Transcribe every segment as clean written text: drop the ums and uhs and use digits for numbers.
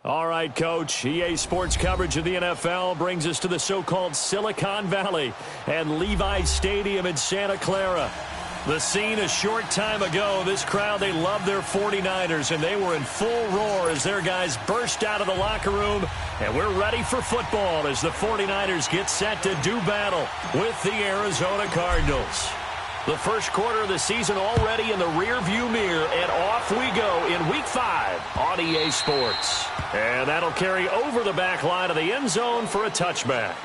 All right, Coach. EA Sports coverage of the NFL brings us to the so-called Silicon Valley and Levi's Stadium in Santa Clara. The scene a short time ago, this crowd, they love their 49ers, and they were in full roar as their guys burst out of the locker room. And we're ready for football as the 49ers get set to do battle with the Arizona Cardinals. The first quarter of the season already in the rearview mirror, and off we go in Week 5 on EA Sports. And that'll carry over the back line of the end zone for a touchback.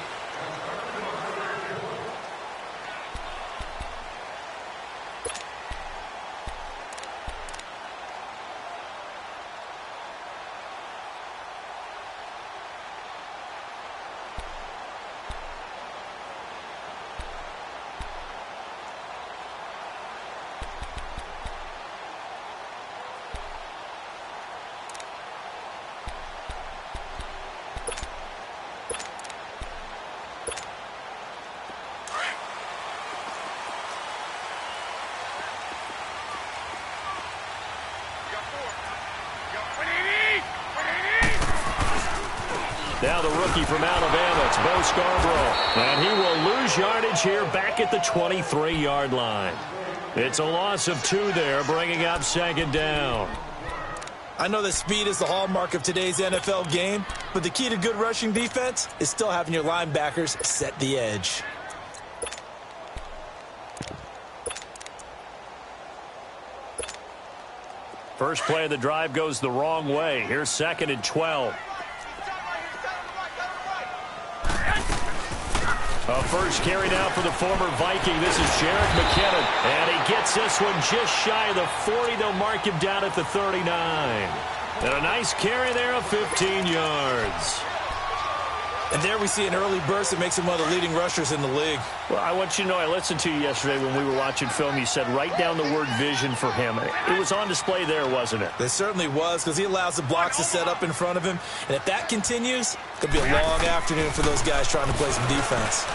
Now the rookie from Alabama, it's Bo Scarborough. And he will lose yardage here back at the 23-yard line. It's a loss of 2 there, bringing up second down. I know that speed is the hallmark of today's NFL game, but the key to good rushing defense is still having your linebackers set the edge. First play of the drive goes the wrong way. Here's 2nd and 12. A first carry now for the former Viking. This is Jerick McKinnon. And he gets this one just shy of the 40. They'll mark him down at the 39. And a nice carry there of 15 yards. And there we see an early burst that makes him one of the leading rushers in the league. Well, I want you to know, I listened to you yesterday when we were watching film. You said write down the word vision for him. It was on display there, wasn't it? It certainly was, because he allows the blocks to set up in front of him. And if that continues, it could be a long afternoon for those guys trying to play some defense.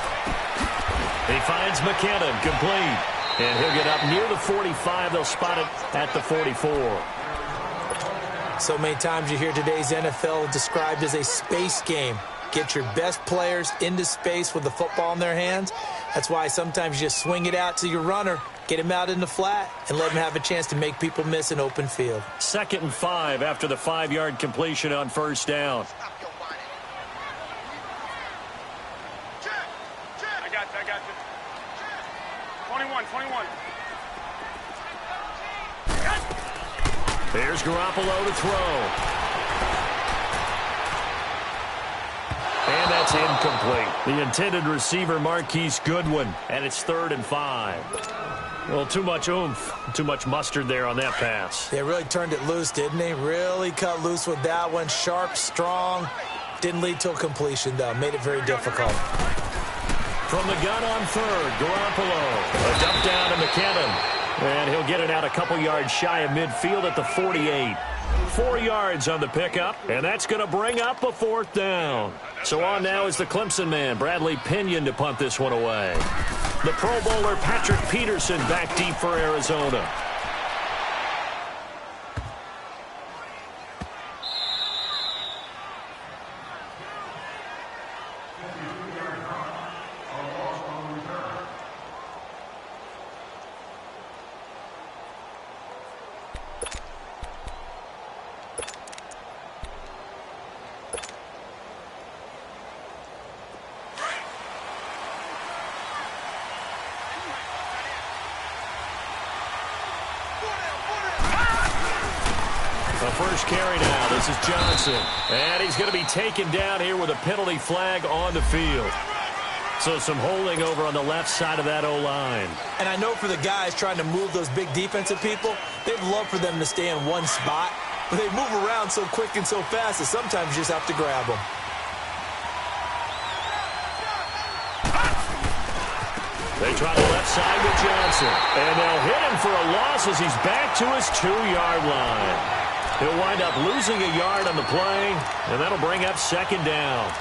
He finds McKinnon, complete. And he'll get up near the 45. They'll spot it at the 44. So many times you hear today's NFL described as a space game. Get your best players into space with the football in their hands. That's why sometimes you just swing it out to your runner, get him out in the flat, and let him have a chance to make people miss an open field. 2nd and 5 after the 5-yard completion on first down. I got you. 21. There's Garoppolo to throw. And that's incomplete. The intended receiver, Marquise Goodwin. And it's 3rd and 5. Well, too much oomph, too much mustard there on that pass. They really turned it loose, didn't they? Really cut loose with that one. Sharp, strong. Didn't lead to a completion, though. Made it very difficult. From the gun on 3rd, Garoppolo. A dump down to McKinnon. And he'll get it out a couple yards shy of midfield at the 48. 4 yards on the pickup, and that's going to bring up a 4th down. So on now is the Clemson man, Bradley Pinion, to punt this one away. The Pro Bowler Patrick Peterson back deep for Arizona. The first carry now. This is Johnson. And he's going to be taken down here with a penalty flag on the field. So some holding over on the left side of that O-line. And I know for the guys trying to move those big defensive people, they'd love for them to stay in one spot. But they move around so quick and so fast that sometimes you just have to grab them. They try the left side with Johnson. And they'll hit him for a loss as he's back to his 2-yard line. He'll wind up losing a yard on the play, and that'll bring up 2nd down.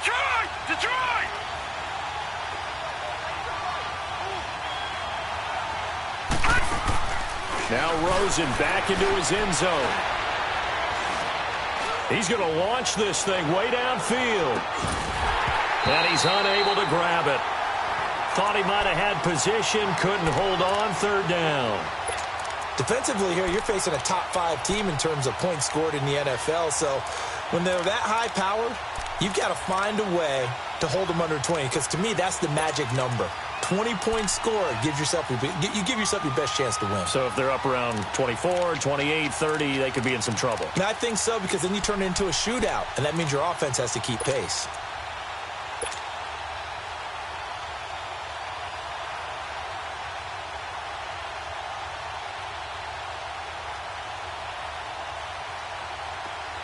Detroit! Detroit! Now Rosen back into his end zone. He's going to launch this thing way downfield. And he's unable to grab it. Thought he might have had position, couldn't hold on, third down. Defensively here, you're facing a top-5 team in terms of points scored in the NFL. So when they're that high-powered, you've got to find a way to hold them under 20. Because to me, that's the magic number. 20-point score gives yourself you give yourself your best chance to win. So if they're up around 24, 28, 30, they could be in some trouble. And I think so, because then you turn it into a shootout, and that means your offense has to keep pace.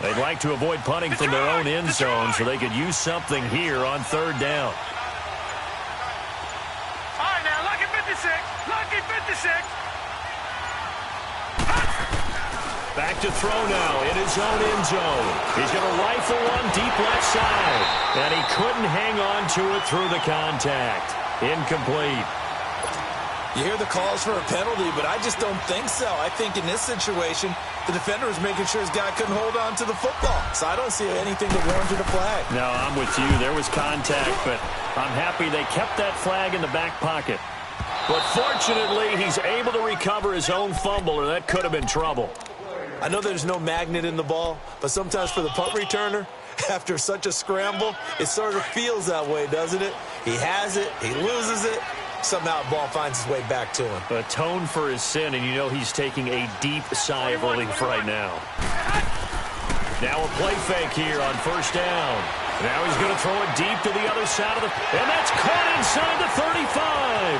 They'd like to avoid punting from their own end zone so they could use something here on third down. All right, now, lucky 56. Lucky 56. Back to throw now in his own end zone. He's going to rifle one deep left side. And he couldn't hang on to it through the contact. Incomplete. You hear the calls for a penalty, but I just don't think so. I think in this situation, the defender was making sure his guy couldn't hold on to the football. So I don't see anything that warranted a flag. No, I'm with you. There was contact, but I'm happy they kept that flag in the back pocket. But fortunately, he's able to recover his own fumble, or that could have been trouble. I know there's no magnet in the ball, but sometimes for the punt returner, after such a scramble, it sort of feels that way, doesn't it? He has it, he loses it. Somehow the ball finds its way back to him. Atone for his sin, and you know he's taking a deep sigh of relief right now. Now a play fake here on first down. Now he's going to throw it deep to the other side of the... And that's caught inside the 35.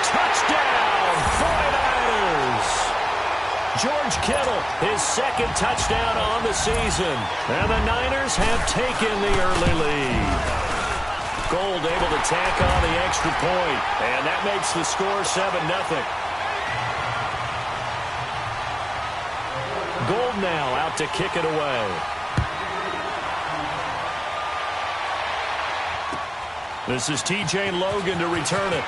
Touchdown, 49ers. George Kittle, his second touchdown on the season. And the Niners have taken the early lead. Gold able to tack on the extra point, and that makes the score 7-0. Gold now out to kick it away. This is T.J. Logan to return it.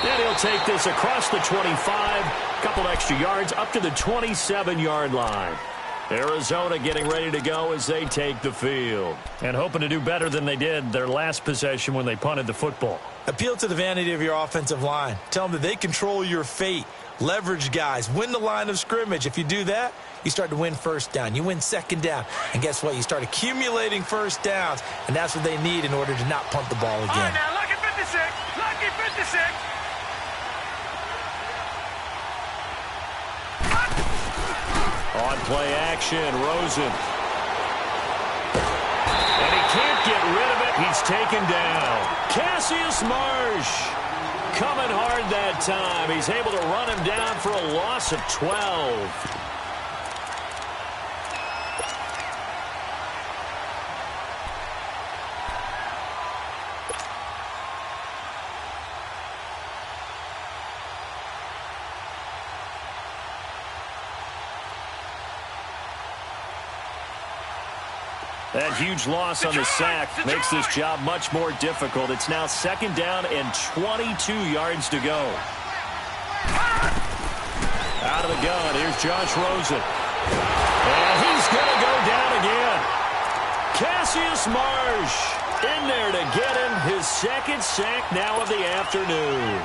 And he'll take this across the 25, couple extra yards up to the 27-yard line. Arizona getting ready to go as they take the field. And hoping to do better than they did their last possession when they punted the football. Appeal to the vanity of your offensive line. Tell them that they control your fate. Leverage guys. Win the line of scrimmage. If you do that, you start to win first down. You win second down. And guess what? You start accumulating first downs. And that's what they need in order to not punt the ball again. All right, now, lucky 56. Lucky 56. On play action, Rosen. And he can't get rid of it. He's taken down. Cassius Marsh coming hard that time. He's able to run him down for a loss of 12. That huge loss on the sack makes this job much more difficult. It's now second down and 22 yards to go. Out of the gun, here's Josh Rosen. And he's going to go down again. Cassius Marsh in there to get him his second sack now of the afternoon.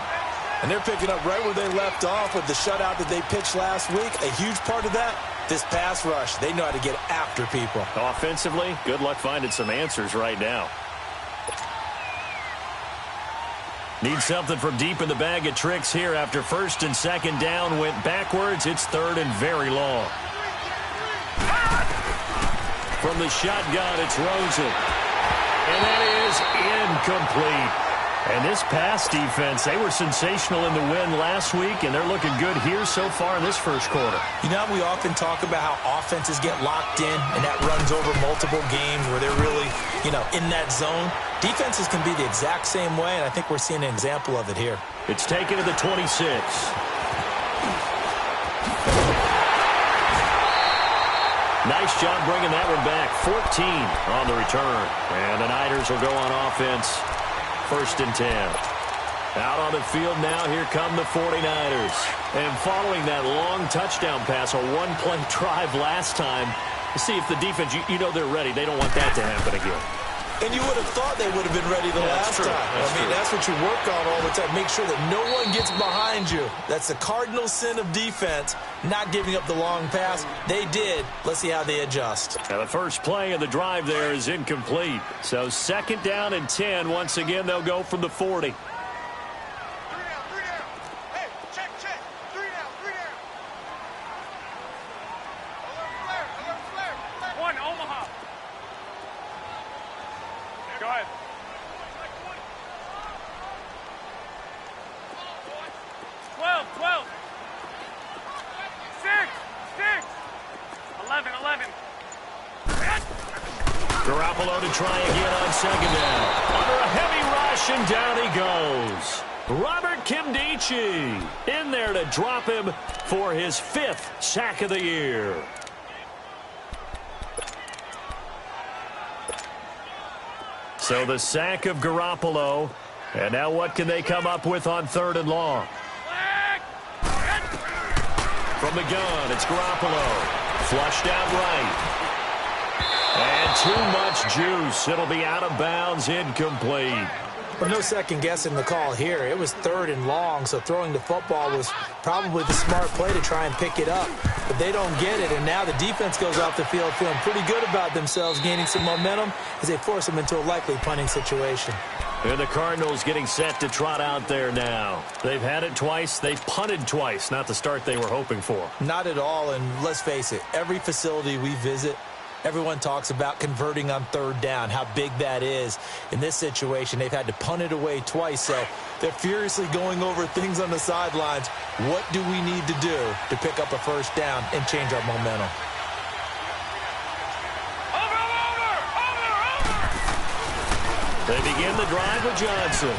And they're picking up right where they left off with the shutout that they pitched last week. A huge part of that, this pass rush. They know how to get after people. Offensively, good luck finding some answers right now. Need something from deep in the bag of tricks here after first and second down went backwards. It's third and very long. From the shotgun, it's Rosen. And that is incomplete. And this pass defense, they were sensational in the win last week, and they're looking good here so far in this first quarter. You know, we often talk about how offenses get locked in, and that runs over multiple games where they're really, in that zone. Defenses can be the exact same way, and I think we're seeing an example of it here. It's taken to the 26. Nice job bringing that one back. 14 on the return. And the Niners will go on offense. 1st and 10. Out on the field now, here come the 49ers. And following that long touchdown pass, a one-play drive last time, see if the defense, you know they're ready. They don't want that to happen again. And you would have thought they would have been ready the last time. That's what you work on all the time. Make sure that no one gets behind you. That's the cardinal sin of defense, not giving up the long pass. They did. Let's see how they adjust. Now the first play of the drive there is incomplete. So 2nd down and 10. Once again, they'll go from the 40. Garoppolo to try again on 2nd down. Under a heavy rush, and down he goes. Robert Kimdichie in there to drop him for his 5th sack of the year. So the sack of Garoppolo. And now what can they come up with on 3rd and long? From the gun, it's Garoppolo. Flushed out right. And too much juice. It'll be out of bounds, incomplete. Well, no second guessing the call here. It was 3rd and long, so throwing the football was probably the smart play to try and pick it up. But they don't get it, and now the defense goes off the field feeling pretty good about themselves, gaining some momentum as they force them into a likely punting situation. And the Cardinals getting set to trot out there now. They've had it twice. They've punted twice. Not the start they were hoping for. Not at all, and let's face it, every facility we visit, everyone talks about converting on 3rd down, how big that is. In this situation, they've had to punt it away twice, so they're furiously going over things on the sidelines. What do we need to do to pick up a 1st down and change our momentum? They begin the drive with Johnson.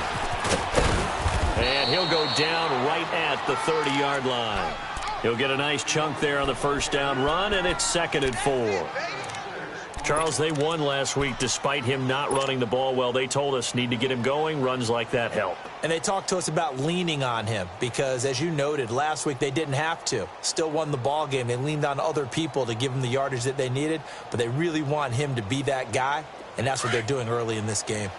And he'll go down right at the 30-yard line. He'll get a nice chunk there on the 1st down run, and it's 2nd and 4. Charles, they won last week despite him not running the ball well. They told us need to get him going. Runs like that help. And they talked to us about leaning on him because, as you noted, last week they didn't have to. Still won the ball game. They leaned on other people to give them the yardage that they needed, but they really want him to be that guy, and that's what they're doing early in this game.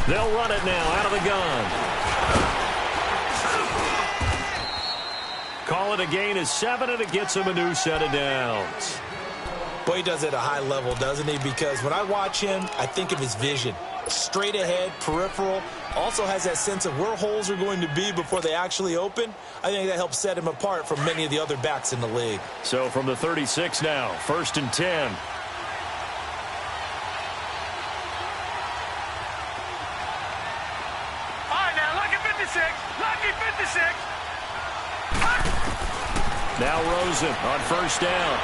They'll run it now out of the gun. Call it a gain of 7, and it gets him a new set of downs. Boy, he does it at a high level, doesn't he? Because when I watch him, I think of his vision. Straight ahead, peripheral. Also has that sense of where holes are going to be before they actually open. I think that helps set him apart from many of the other backs in the league. So from the 36 now, 1st and 10. Now Rosen on 1st down.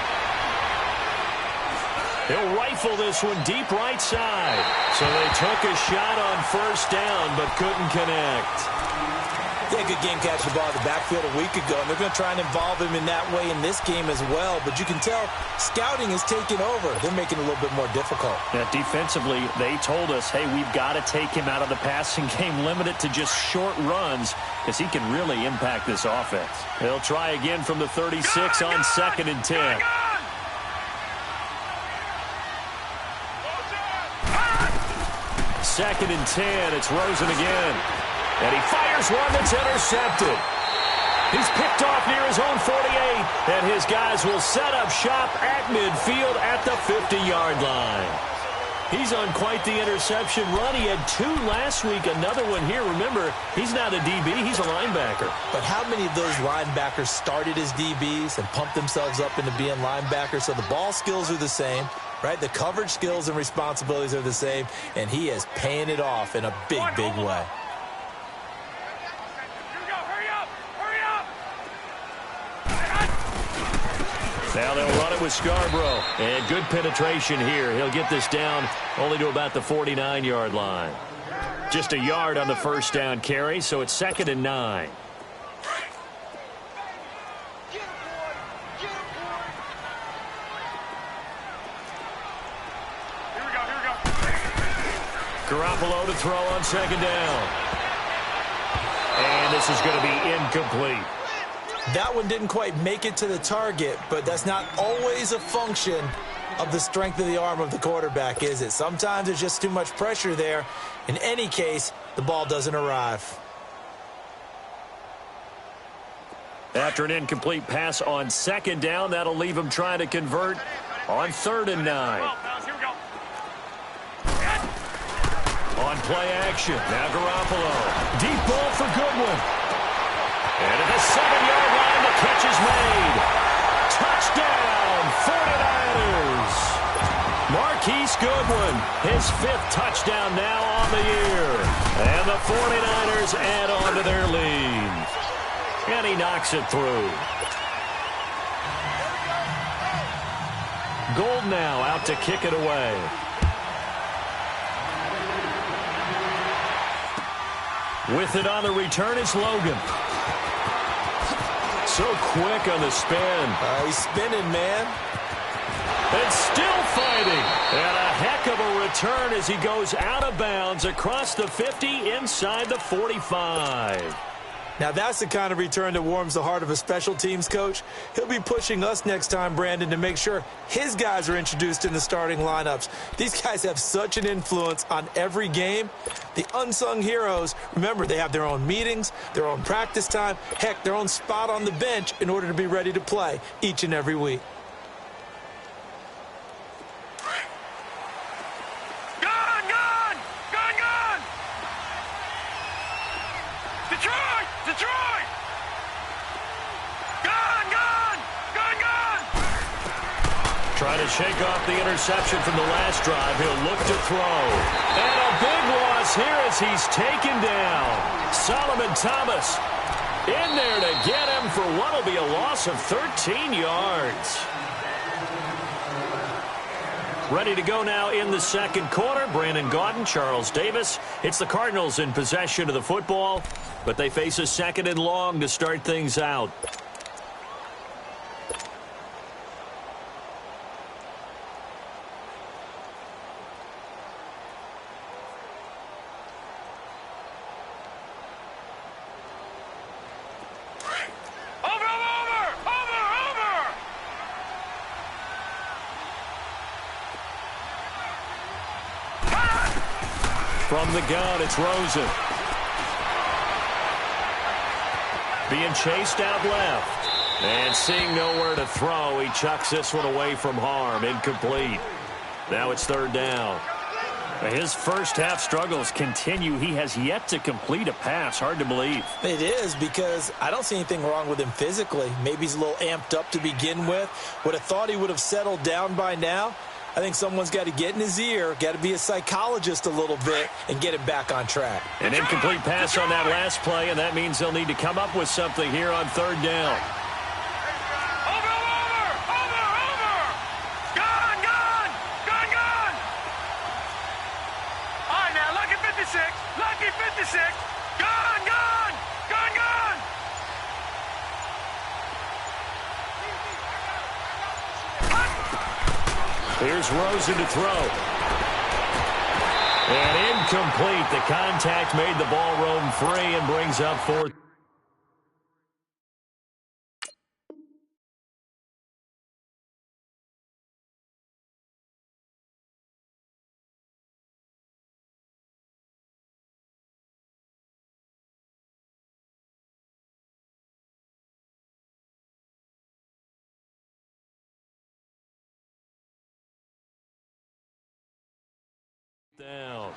He'll rifle this one deep right side. So they took a shot on 1st down but couldn't connect. Yeah, good game catching the ball in the backfield a week ago, and they're going to try and involve him in that way in this game as well. But you can tell scouting is taking over. They're making it a little bit more difficult. Yeah, defensively, they told us, hey, we've got to take him out of the passing game, limit it to just short runs because he can really impact this offense. They'll try again from the 36 on 2nd and 10. 2nd and 10. It's Rosen again. And he fires one that's intercepted. He's picked off near his own 48. And his guys will set up shop at midfield at the 50-yard line. He's on quite the interception run. He had 2 last week, another one here. Remember, he's not a DB, he's a linebacker. But how many of those linebackers started as DBs and pumped themselves up into being linebackers? So the ball skills are the same, right? The coverage skills and responsibilities are the same, and he is paying it off in a big, big way. Now they'll run it with Scarborough. And good penetration here. He'll get this down only to about the 49-yard line. Just a yard on the 1st down carry, so it's 2nd and 9. Garoppolo to throw on second down. And this is going to be incomplete. That one didn't quite make it to the target, but that's not always a function of the strength of the arm of the quarterback, is it? Sometimes there's just too much pressure there. In any case, the ball doesn't arrive. After an incomplete pass on second down, that'll leave him trying to convert on 3rd and 9. On play action, now Garoppolo. Deep ball for Goodwin. And at the 7-yard line, the catch is made. Touchdown, 49ers. Marquise Goodwin, his 5th touchdown now on the year. And the 49ers add on to their lead. And he knocks it through. Gold now out to kick it away. With it on the return is Logan. So quick on the spin. He's spinning, man. And still fighting. And a heck of a return as he goes out of bounds across the 50 inside the 45. Now, that's the kind of return that warms the heart of a special teams coach. He'll be pushing us next time, Brandon, to make sure his guys are introduced in the starting lineups. These guys have such an influence on every game. The unsung heroes, remember, they have their own meetings, their own practice time, heck, their own spot on the bench in order to be ready to play each and every week. Detroit! Gone! Trying to shake off the interception from the last drive. He'll look to throw. And a big loss here as he's taken down. Solomon Thomas in there to get him for what will be a loss of 13 yards. Ready to go now in the second quarter. Brandon Gaudin, Charles Davis. It's the Cardinals in possession of the football, but they face a 2nd and long to start things out. From the gun, it's Rosen. Being chased out left. And seeing nowhere to throw, he chucks this one away from harm. Incomplete. Now it's 3rd down. His first half struggles continue. He has yet to complete a pass. Hard to believe. It is, because I don't see anything wrong with him physically. Maybe he's a little amped up to begin with. Would have thought he would have settled down by now. I think someone's got to get in his ear, got to be a psychologist a little bit, and get him back on track. An incomplete pass on that last play, and that means they'll need to come up with something here on 3rd down. Over! Gone! All right, now, lucky 56. Gone! Here's Rosen to throw. And incomplete. The contact made the ball roam free and brings up 4th. Down.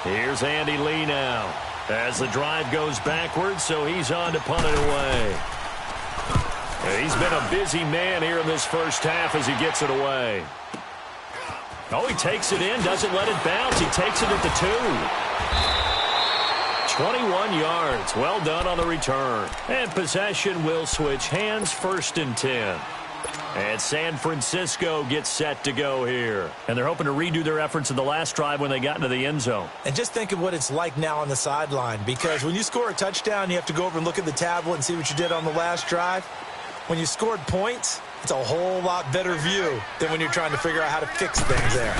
Here's Andy Lee now as the drive goes backwards, so he's on to punt it away. And he's been a busy man here in this first half as he gets it away. Oh, he takes it in, doesn't let it bounce. He takes it at the 2. 21 yards. Well done on the return. And possession will switch hands. 1st and 10. And San Francisco gets set to go here. And they're hoping to redo their efforts in the last drive when they got into the end zone. And just think of what it's like now on the sideline, because when you score a touchdown, you have to go over and look at the tablet and see what you did on the last drive. When you scored points, it's a whole lot better view than when you're trying to figure out how to fix things there.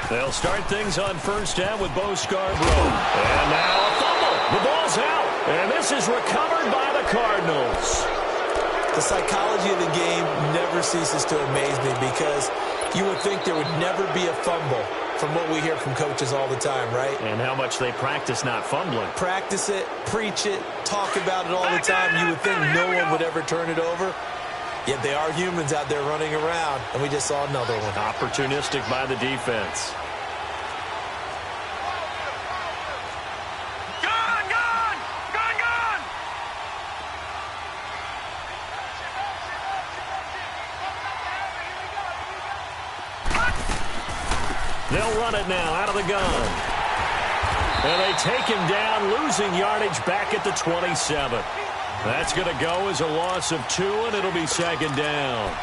They'll start things on first down with Bo Scarborough. And now a fumble. The ball's out. And this is recovered by the Cardinals. The psychology of the game never ceases to amaze me because you would think there would never be a fumble from what we hear from coaches all the time, right? And how much they practice not fumbling. Practice it, preach it, talk about it all the time. You would think no one would ever turn it over. Yet they are humans out there running around, and we just saw another one. Opportunistic by the defense. They'll run it now out of the gun. And they take him down, losing yardage back at the 27. That's going to go as a loss of 2, and it'll be second down.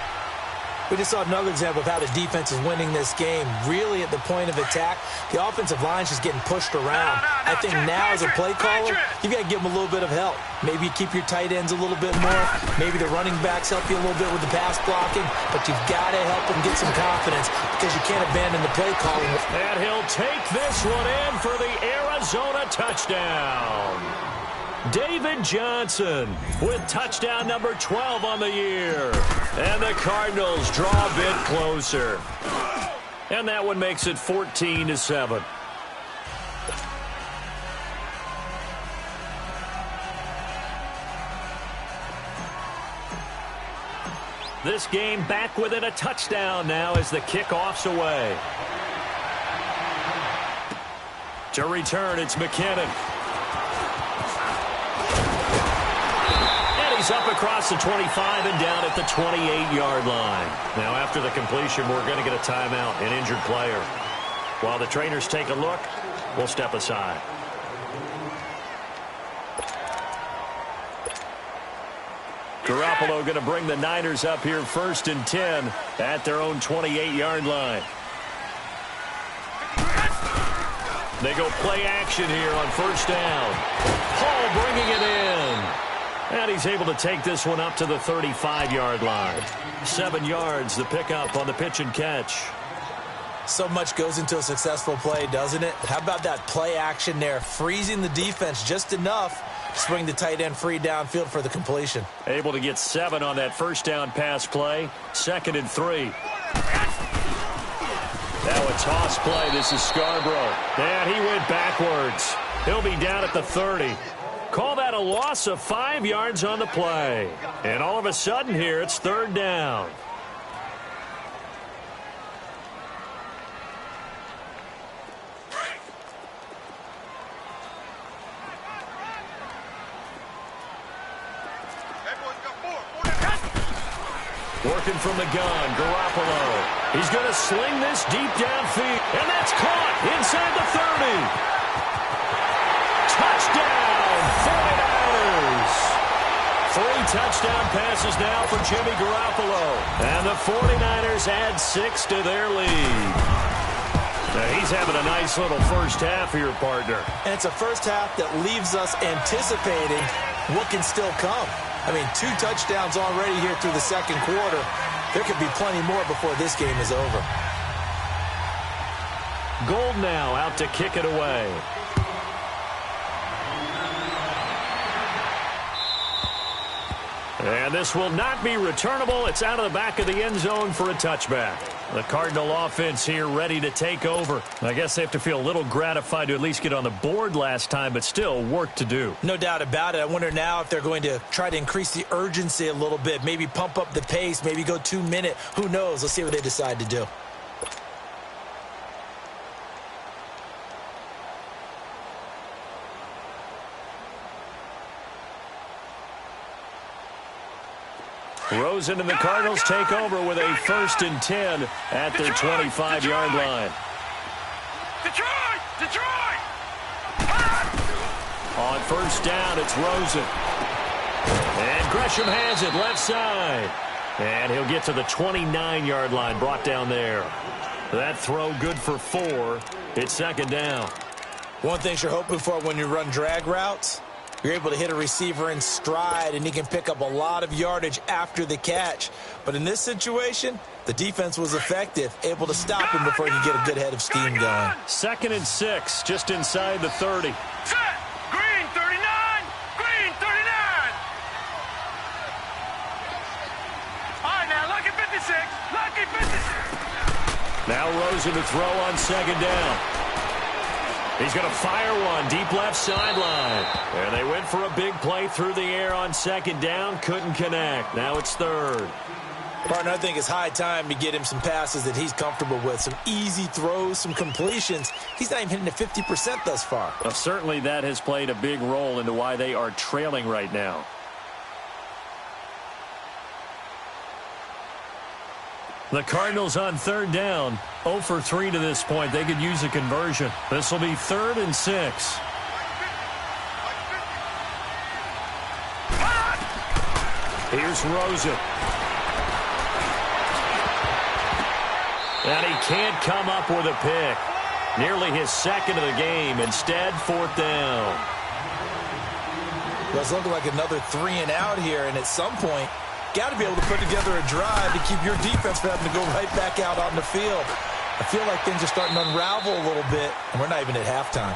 We just saw another example of how the defense is winning this game. Really at the point of attack, the offensive line's just getting pushed around. I think now as a play caller, you've got to give them a little bit of help. Maybe you keep your tight ends a little bit more. Maybe the running backs help you a little bit with the pass blocking. But you've got to help them get some confidence because you can't abandon the play calling. And he'll take this one in for the Arizona touchdown. David Johnson with touchdown number 12 on the year. And the Cardinals draw a bit closer. And that one makes it 14-7. This game back within a touchdown now as the kickoff's away. To return, it's McKinnon. He's up across the 25 and down at the 28-yard line. Now, after the completion, we're going to get a timeout, an injured player. While the trainers take a look, we'll step aside. Garoppolo going to bring the Niners up here 1st and 10 at their own 28-yard line. They go play action here on first down. Hall bringing it in. And he's able to take this one up to the 35-yard line. 7 yards, the pickup on the pitch and catch. So much goes into a successful play, doesn't it? How about that play action there, freezing the defense just enough to swing the tight end free downfield for the completion. Able to get 7 on that first down pass play. 2nd and 3. Now a toss play. This is Scarborough. And he went backwards. He'll be down at the 30. Call that a loss of 5 yards on the play. And all of a sudden here, it's 3rd down. Working from the gun, Garoppolo. He's going to sling this deep downfield. And that's caught inside the 30. Touchdown, 49ers. 3 touchdown passes now for Jimmy Garoppolo. And the 49ers add 6 to their lead. Now he's having a nice little first half here, partner. And it's a first half that leaves us anticipating what can still come. I mean, 2 touchdowns already here through the second quarter. There could be plenty more before this game is over. Gold now out to kick it away. And this will not be returnable. It's out of the back of the end zone for a touchback. The Cardinal offense here ready to take over. I guess they have to feel a little gratified to at least get on the board last time, but still work to do. No doubt about it. I wonder now if they're going to try to increase the urgency a little bit, maybe pump up the pace, maybe go 2-minute. Who knows? Let's see what they decide to do. Rosen and the Cardinals take over with a 1st and 10 at their 25-yard line. Detroit! Detroit! On first down, it's Rosen. And Gresham has it left side. And he'll get to the 29-yard line, brought down there. That throw good for 4. It's 2nd down. One thing you're hoping for when you run drag routes, You're able to hit a receiver in stride, and he can pick up a lot of yardage after the catch. But in this situation, the defense was effective, able to stop him before he could get a good head of steam going. 2nd and 6, just inside the 30. Set. Green 39. Green 39. All right, now, lucky 56. Lucky 56. Now Rosen to throw on 2nd down. He's going to fire one deep left sideline. And they went for a big play through the air on 2nd down. Couldn't connect. Now it's 3rd. Partner, I think it's high time to get him some passes that he's comfortable with. Some easy throws, some completions. He's not even hitting the 50% thus far. Well, certainly that has played a big role into why they are trailing right now. The Cardinals on 3rd down, 0 for 3 to this point. They could use a conversion. This will be 3rd and 6. Here's Rosen. And he can't come up with a pick. Nearly his 2nd of the game. Instead, 4th down. Well, it's looking like another 3 and out here, and at some point, got to be able to put together a drive to keep your defense from having to go right back out on the field. I feel like things are starting to unravel a little bit, and we're not even at halftime.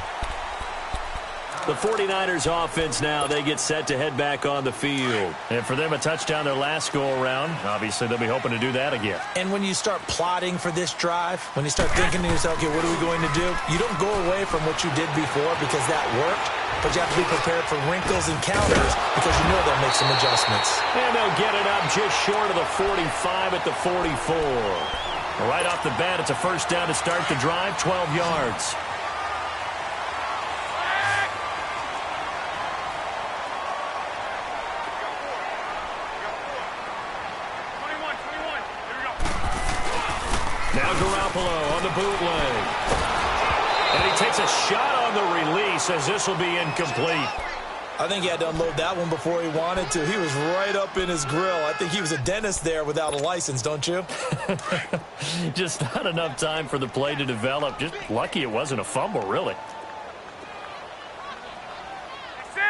The 49ers offense now, they get set to head back on the field. And for them, a touchdown their last go-around. Obviously, they'll be hoping to do that again. And when you start plotting for this drive, when you start thinking to yourself, okay, what are we going to do? You don't go away from what you did before because that worked, but you have to be prepared for wrinkles and counters because you know they'll make some adjustments. And they'll get it up just short of the 45 at the 44. Right off the bat, it's a 1st down to start the drive, 12 yards. Now Garoppolo on the bootleg. And he takes a shot on the release as this will be incomplete. I think he had to unload that one before he wanted to. He was right up in his grill. I think he was a dentist there without a license, don't you? Just not enough time for the play to develop. Just lucky it wasn't a fumble, really. 6.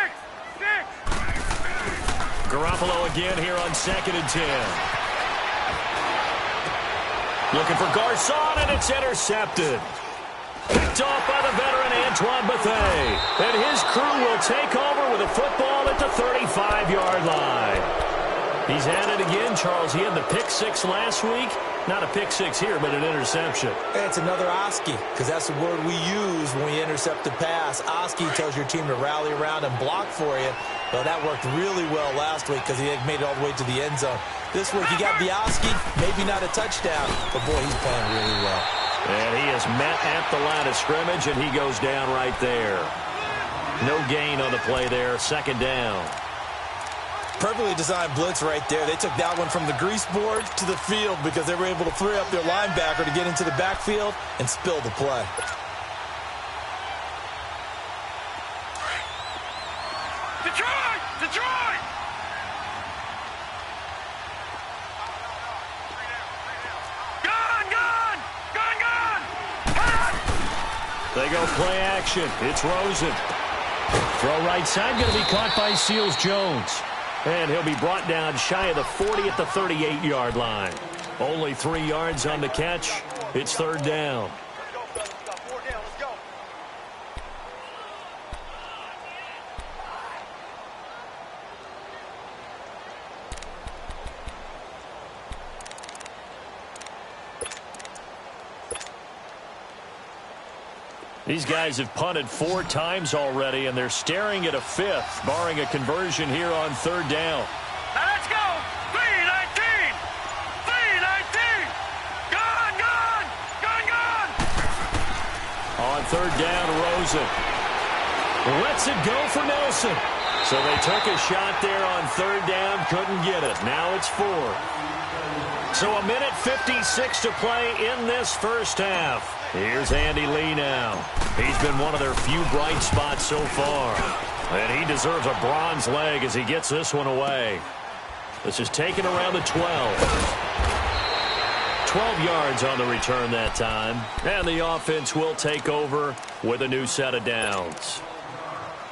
Garoppolo again here on 2nd and 10. Looking for Garcon, and it's intercepted. Picked off by the veteran Antoine Bethea. And his crew will take over with a football at the 35-yard line. He's at it again, Charles. He had the pick 6 last week. Not a pick 6 here, but an interception. It's another Oski, because that's the word we use when we intercept a pass. Oski tells your team to rally around and block for you. Well, that worked really well last week because he made it all the way to the end zone. This week, he got Oski, maybe not a touchdown, but boy, he's playing really well. And he is met at the line of scrimmage, and he goes down right there. No gain on the play there, 2nd down. Perfectly designed blitz right there. They took that one from the grease board to the field because they were able to free up their linebacker to get into the backfield and spill the play. Detroit! Detroit! They go play action. It's Rosen. Throw right side, going to be caught by Seals-Jones. And he'll be brought down shy of the 40 at the 38-yard line. Only 3 yards on the catch. It's 3rd down. These guys have punted 4 times already, and they're staring at a 5th, barring a conversion here on 3rd down. Now let's go! 3-19! 3-19! Gone! Gone! Gone! Gone! On 3rd down, Rosen lets it go for Nelson. So they took a shot there on 3rd down, couldn't get it. Now it's 4th. So a minute 56 to play in this first half. Here's Andy Lee now. He's been one of their few bright spots so far. And he deserves a bronze leg as he gets this one away. This is taken around the 12. 12 yards on the return that time. And the offense will take over with a new set of downs.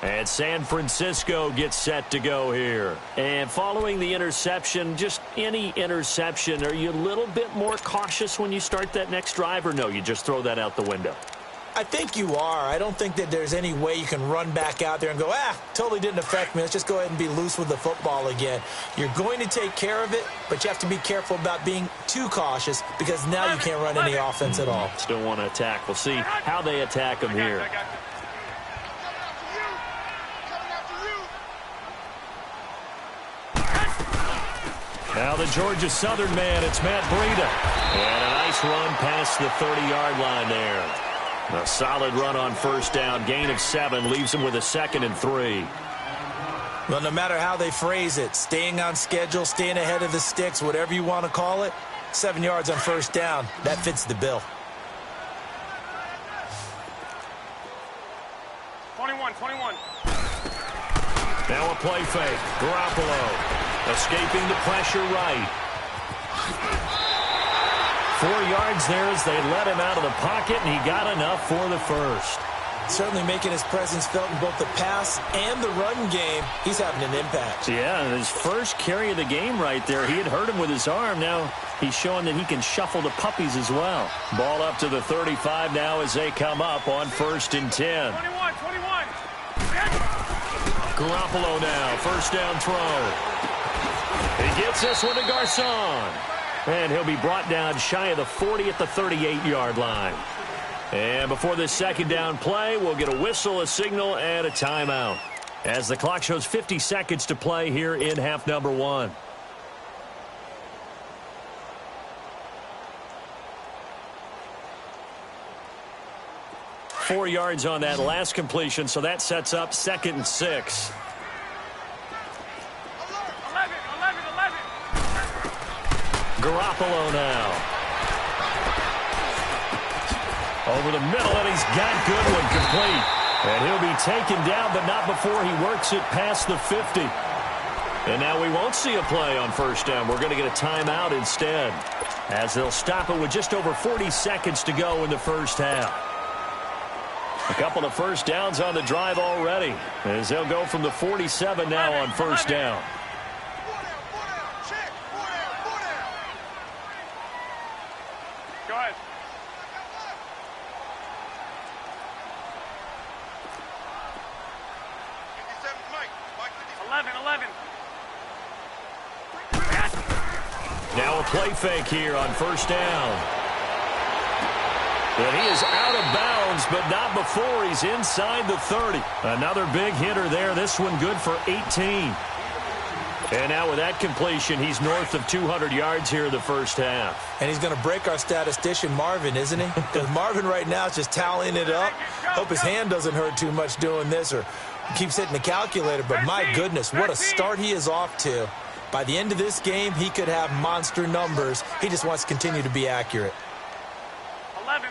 And San Francisco gets set to go here. And following the interception, just any interception, are you a little bit more cautious when you start that next drive, or no, you just throw that out the window? I think you are. I don't think that there's any way you can run back out there and go, totally didn't affect me. Let's just go ahead and be loose with the football again. You're going to take care of it, but you have to be careful about being too cautious because now you can't run any offense at all. Still want to attack. We'll see how they attack them here. Now the Georgia Southern man, it's Matt Breida. And a nice run past the 30-yard line there. A solid run on first down. Gain of 7 leaves him with a 2nd and 3. Well, no matter how they phrase it, staying on schedule, staying ahead of the sticks, whatever you want to call it, 7 yards on first down, that fits the bill. 21. Now a play fake. Garoppolo escaping the pressure right. 4 yards there as they let him out of the pocket, and he got enough for the first. Certainly making his presence felt in both the pass and the run game. He's having an impact. Yeah, his first carry of the game right there. He had hurt him with his arm. Now he's showing that he can shuffle the puppies as well. Ball up to the 35 now as they come up on 1st and 10. 21. Garoppolo now, first down throw. He gets this one to Garcon. And he'll be brought down shy of the 40 at the 38-yard line. And before this second down play, we'll get a whistle, a signal, and a timeout, as the clock shows 50 seconds to play here in half number 1. Four yards on that last completion, so that sets up 2nd and 6. 11. Garoppolo now. Over the middle, and he's got Goodwin complete. And he'll be taken down, but not before he works it past the 50. And now we won't see a play on first down. We're going to get a timeout instead, as they'll stop it with just over 40 seconds to go in the first half. A couple of first downs on the drive already, as they'll go from the 47 now on first down. Go ahead. Now a play fake here on first down. And he is out of bounds, but not before he's inside the 30. Another big hitter there. This one good for 18. And now with that completion, he's north of 200 yards here in the first half. And he's going to break our statistician, Marvin, isn't he? Because Marvin right now is just tallying it up. Hope his hand doesn't hurt too much doing this or keeps hitting the calculator. But my goodness, what a start he is off to. By the end of this game, he could have monster numbers. He just wants to continue to be accurate. 11.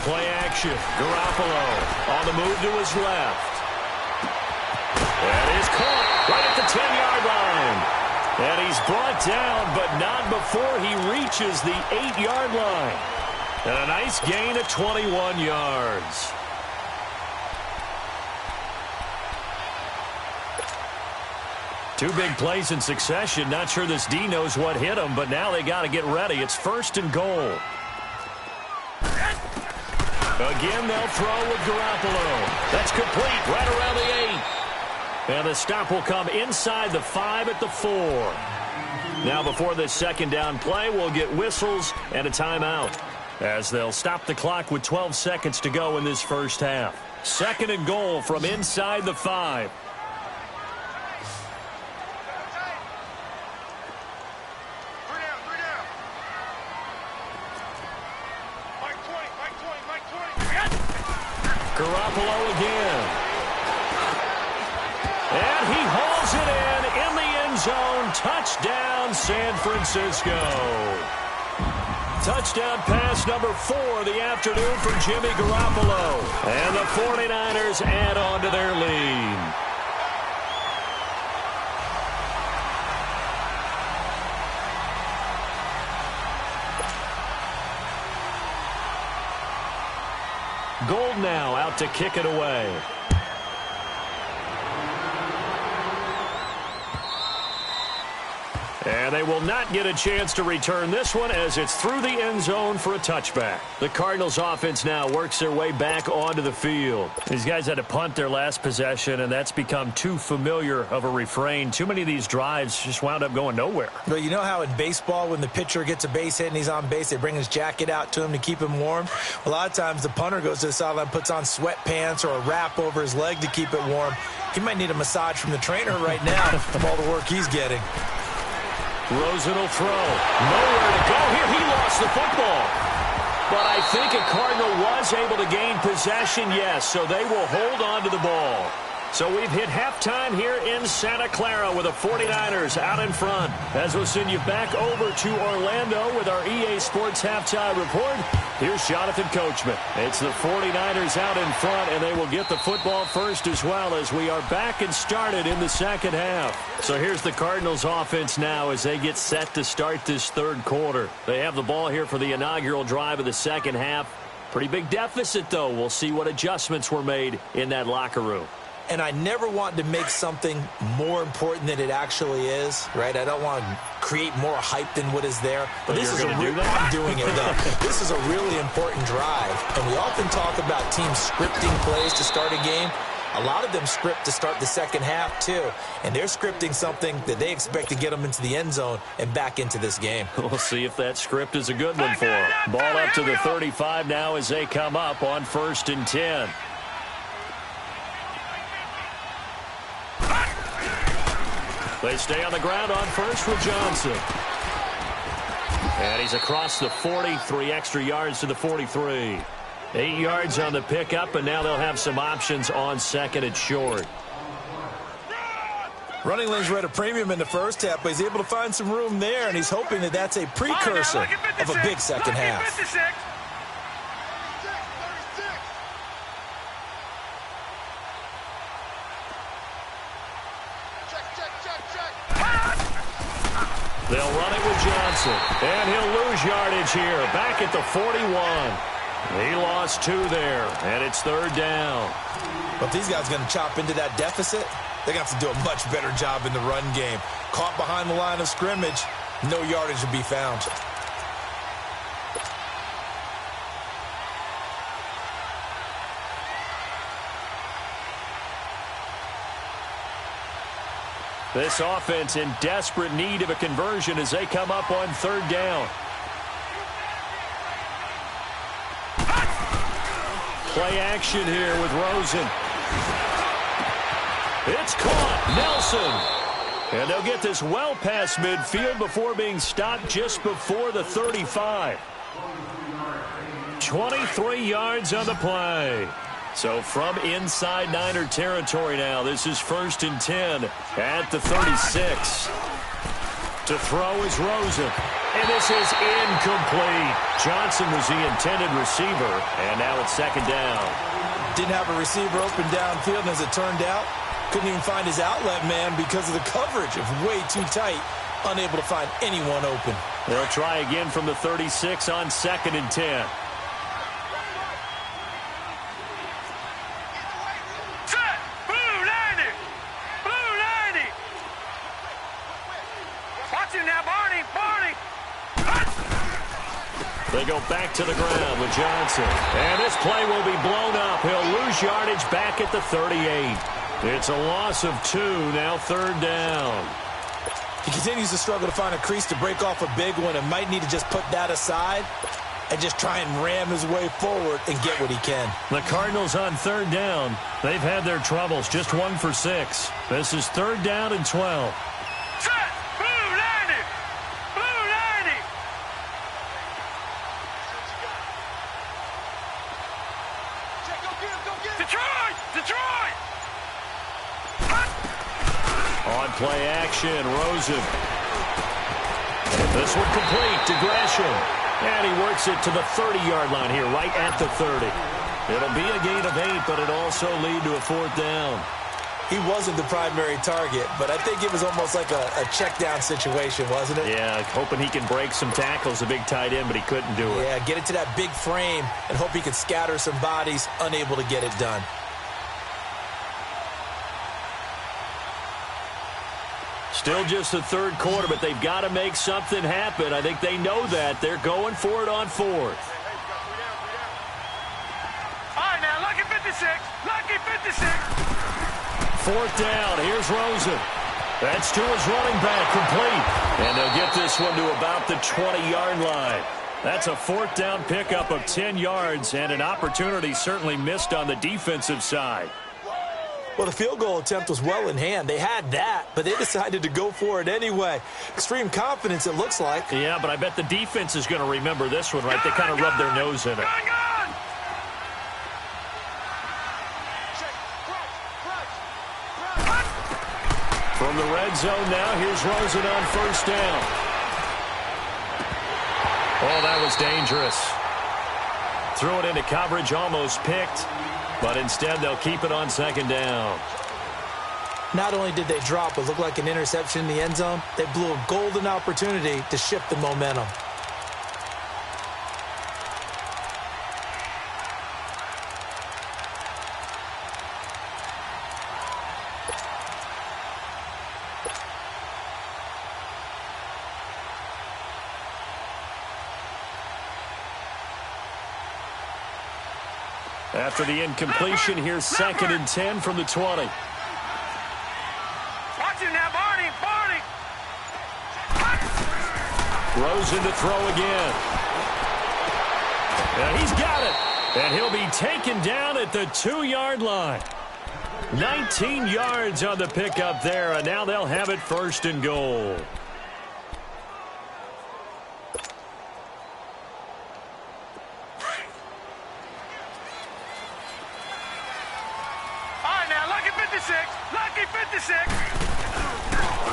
Play action. Garoppolo on the move to his left. That is caught right at the 10-yard line. And he's brought down, but not before he reaches the 8-yard line. And a nice gain of 21 yards. Two big plays in succession. Not sure this D knows what hit him, but now they got to get ready. It's 1st and goal. Again, they'll throw with Garoppolo. That's complete right around the 8. And the stop will come inside the 5 at the 4. Now before this second down play, we'll get whistles and a timeout, as they'll stop the clock with 12 seconds to go in this first half. 2nd and goal from inside the 5. Garoppolo again. And he hauls it in the end zone. Touchdown, San Francisco. Touchdown pass number 4 of the afternoon for Jimmy Garoppolo. And the 49ers add on to their lead. Goal home now, out to kick it away. And they will not get a chance to return this one as it's through the end zone for a touchback. The Cardinals offense now works their way back onto the field. These guys had to punt their last possession, and that's become too familiar of a refrain. Too many of these drives just wound up going nowhere. Well, you know how in baseball when the pitcher gets a base hit and he's on base, they bring his jacket out to him to keep him warm? A lot of times the punter goes to the sideline, puts on sweatpants or a wrap over his leg to keep it warm. He might need a massage from the trainer right now from all the work he's getting. Rosen will throw. Nowhere to go here. He lost the football. But I think a Cardinal was able to gain possession, yes, so they will hold on to the ball. So we've hit halftime here in Santa Clara with the 49ers out in front. As we'll send you back over to Orlando with our EA Sports Halftime Report. Here's Jonathan Coachman. It's the 49ers out in front, and they will get the football first as well as we are back and started in the second half. So here's the Cardinals offense now as they get set to start this third quarter. They have the ball here for the inaugural drive of the second half. Pretty big deficit, though. We'll see what adjustments were made in that locker room. And I never want to make something more important than it actually is, right? I don't want to create more hype than what is there. But this is I'm doing it, though. This is a really important drive. And we often talk about teams scripting plays to start a game. A lot of them script to start the second half, too. And they're scripting something that they expect to get them into the end zone and back into this game. We'll see if that script is a good one for them. Ball up to the 35 now as they come up on 1st and 10. They stay on the ground on first with Johnson. And he's across the 40, 3 extra yards to the 43. 8 yards on the pickup, and now they'll have some options on second and short. Running lanes were at a premium in the first half, but he's able to find some room there, and he's hoping that that's a precursor of a big second half. They'll run it with Johnson, and he'll lose yardage here, back at the 41. He lost 2 there, and it's 3rd down. But if these guys are going to chop into that deficit, they're going to have to do a much better job in the run game. Caught behind the line of scrimmage, no yardage to be found. This offense in desperate need of a conversion as they come up on 3rd down. Play action here with Rosen. It's caught. Nelson. And they'll get this well past midfield before being stopped just before the 35. 23 yards on the play. So from inside Niner territory now, this is 1st and 10 at the 36. To throw is Rosen. And this is incomplete. Johnson was the intended receiver, and now it's 2nd down. Didn't have a receiver open downfield, and as it turned out, couldn't even find his outlet man because of the coverage of way too tight, unable to find anyone open. They'll try again from the 36 on 2nd and 10. They go back to the ground with Johnson. And this play will be blown up. He'll lose yardage back at the 38. It's a loss of 2, now 3rd down. He continues to struggle to find a crease to break off a big one and might need to just put that aside and just try and ram his way forward and get what he can. The Cardinals on 3rd down. They've had their troubles, just 1 for 6. This is 3rd down and 12. On play action, Rosen. This one complete to Gresham. And he works it to the 30-yard line here, right at the 30. It'll be a gain of 8, but it also lead to a 4th down. He wasn't the primary target, but I think it was almost like a check down situation, wasn't it? Yeah, hoping he can break some tackles, a big tight end, but he couldn't do it. Yeah, get it to that big frame and hope he can scatter some bodies, unable to get it done. Still just the third quarter, but they've got to make something happen. I think they know that. They're going for it on fourth. All right, now, lucky 56. Lucky 56. Fourth down. Here's Rosen. That's to his running back, complete. And they'll get this one to about the 20-yard line. That's a fourth down pickup of 10 yards and an opportunity certainly missed on the defensive side. Well, the field goal attempt was well in hand. They had that, but they decided to go for it anyway. Extreme confidence, it looks like. Yeah, but I bet the defense is going to remember this one, right? They kind of rubbed their nose in it. From the red zone now, here's Rosen on first down. Oh, that was dangerous. Threw it into coverage, almost picked. But instead, they'll keep it on second down. Not only did they drop what looked like an interception in the end zone, they blew a golden opportunity to shift the momentum. After the incompletion, here's second and 10 from the 20. Watch it now, Barney. Rosen to throw again. And he's got it. And he'll be taken down at the 2-yard line. 19 yards on the pickup there, and now they'll have it first and goal.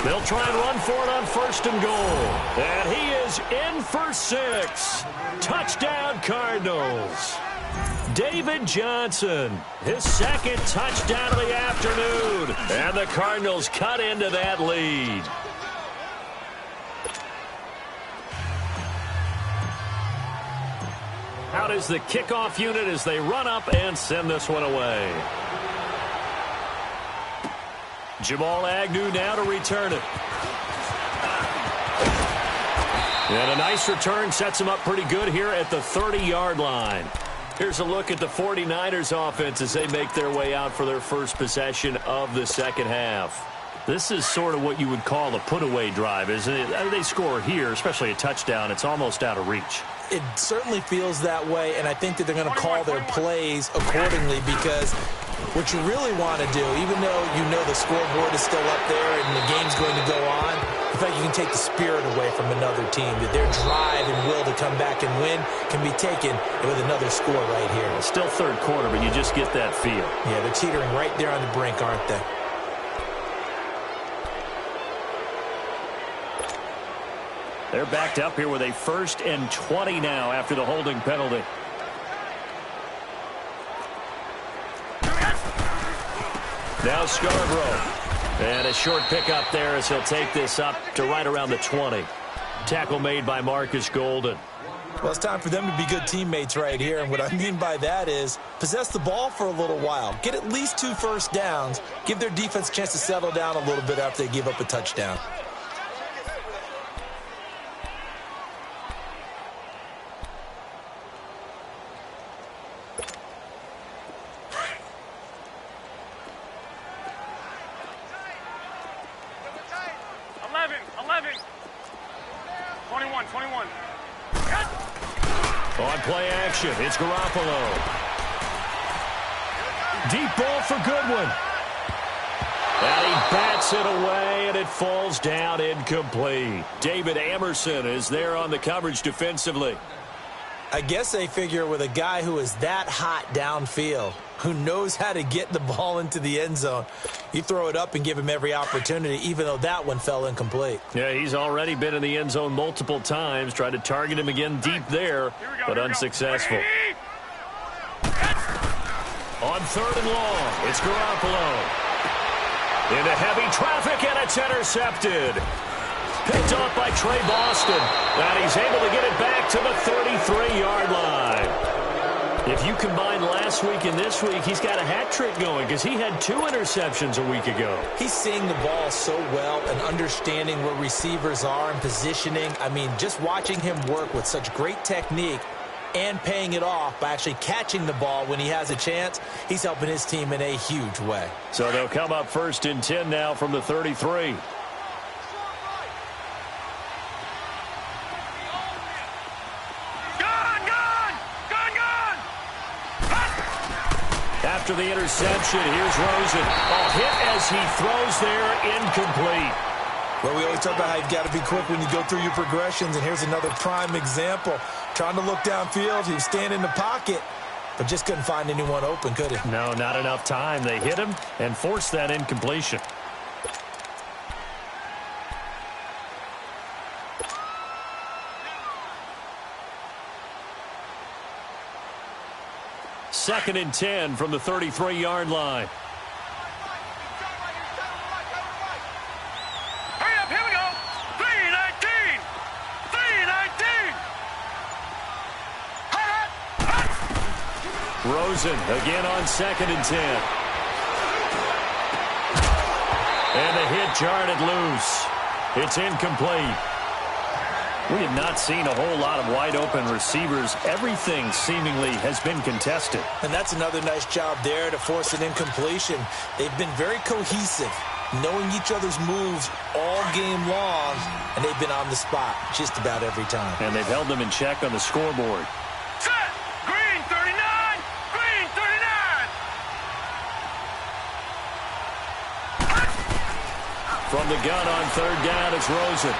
They'll try and run for it on first and goal. And he is in for 6. Touchdown, Cardinals. David Johnson, his second touchdown of the afternoon. And the Cardinals cut into that lead. Out is the kickoff unit as they run up and send this one away. Jamal Agnew now to return it. And a nice return sets him up pretty good here at the 30-yard line. Here's a look at the 49ers offense as they make their way out for their first possession of the second half. This is sort of what you would call a put-away drive, isn't it? They score here, especially a touchdown. It's almost out of reach. It certainly feels that way, and I think that they're going to call their plays accordingly because what you really want to do, even though you know the scoreboard is still up there and the game's going to go on, the fact you can take the spirit away from another team, that their drive and will to come back and win can be taken with another score right here. It's still third quarter, but you just get that feel. Yeah, they're teetering right there on the brink, aren't they? They're backed up here with a 1st and 20 now after the holding penalty. Now Scarborough. And a short pickup there as he'll take this up to right around the 20. Tackle made by Marcus Golden. Well, it's time for them to be good teammates right here. And what I mean by that is possess the ball for a little while. Get at least 2 first downs. Give their defense a chance to settle down a little bit after they give up a touchdown. On play action, it's Garoppolo. Deep ball for Goodwin. And he bats it away, and it falls down incomplete. David Amerson is there on the coverage defensively. I guess they figure with a guy who is that hot downfield, who knows how to get the ball into the end zone, you throw it up and give him every opportunity, even though that one fell incomplete. Yeah, he's already been in the end zone multiple times, tried to target him again deep there, but unsuccessful. On 3rd and long, it's Garoppolo. Into heavy traffic, and it's intercepted. Picked off by Trey Boston. And he's able to get it back to the 33-yard line. If you combine last week and this week, he's got a hat trick going because he had 2 interceptions a week ago. He's seeing the ball so well and understanding where receivers are and positioning. I mean, just watching him work with such great technique and paying it off by actually catching the ball when he has a chance, he's helping his team in a huge way. So they'll come up 1st and 10 now from the 33. After the interception, here's Rosen. A hit as he throws there, incomplete. Well, we always talk about how you've got to be quick when you go through your progressions, and here's another prime example. Trying to look downfield, he was standing in the pocket, but just couldn't find anyone open, could he? No, not enough time. They hit him and forced that incompletion. Second and 10 from the 33-yard line. Hurry up, here we go. 319. 319. Rosen again on 2nd and 10. And the hit jarred it loose. It's incomplete. We have not seen a whole lot of wide-open receivers. Everything seemingly has been contested. And that's another nice job there to force an incompletion. They've been very cohesive, knowing each other's moves all game long, and they've been on the spot just about every time. And they've held them in check on the scoreboard. Set. Green 39. Green 39. From the gun on 3rd down, it's Rosen.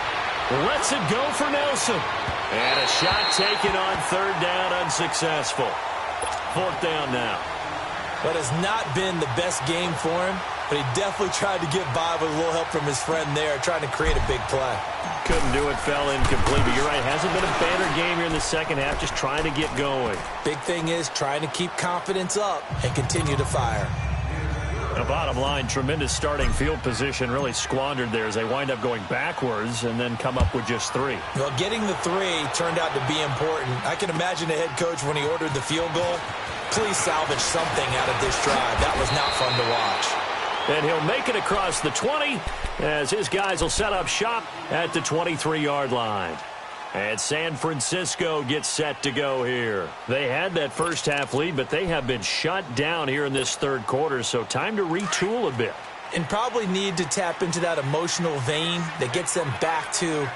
Lets it go for Nelson. And a shot taken on 3rd down, unsuccessful. 4th down now. But it's not been the best game for him, but he definitely tried to get by with a little help from his friend there, trying to create a big play. Couldn't do it, fell incomplete. But you're right, hasn't been a banner game here in the second half, just trying to get going. Big thing is trying to keep confidence up and continue to fire. The bottom line, tremendous starting field position, really squandered there as they wind up going backwards and then come up with just 3. Well, getting the 3 turned out to be important. I can imagine the head coach when he ordered the field goal. Please salvage something out of this drive. That was not fun to watch. And he'll make it across the 20 as his guys will set up shop at the 23-yard line. And San Francisco gets set to go here. They had that first half lead, but they have been shut down here in this 3rd quarter, so time to retool a bit. And probably need to tap into that emotional vein that gets them back to